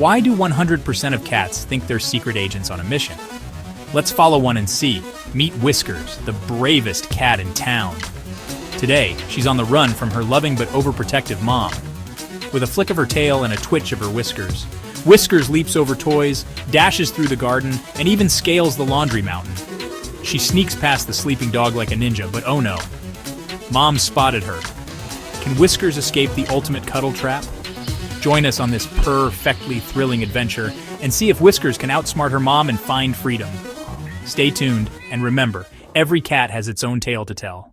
Why do 100% of cats think they're secret agents on a mission? Let's follow one and see. Meet Whiskers, the bravest cat in town. Today, she's on the run from her loving but overprotective mom. With a flick of her tail and a twitch of her whiskers, Whiskers leaps over toys, dashes through the garden, and even scales the laundry mountain. She sneaks past the sleeping dog like a ninja, but oh no. Mom spotted her. Can Whiskers escape the ultimate cuddle trap? Join us on this perfectly thrilling adventure and see if Whiskers can outsmart her mom and find freedom. Stay tuned, and remember, every cat has its own tale to tell.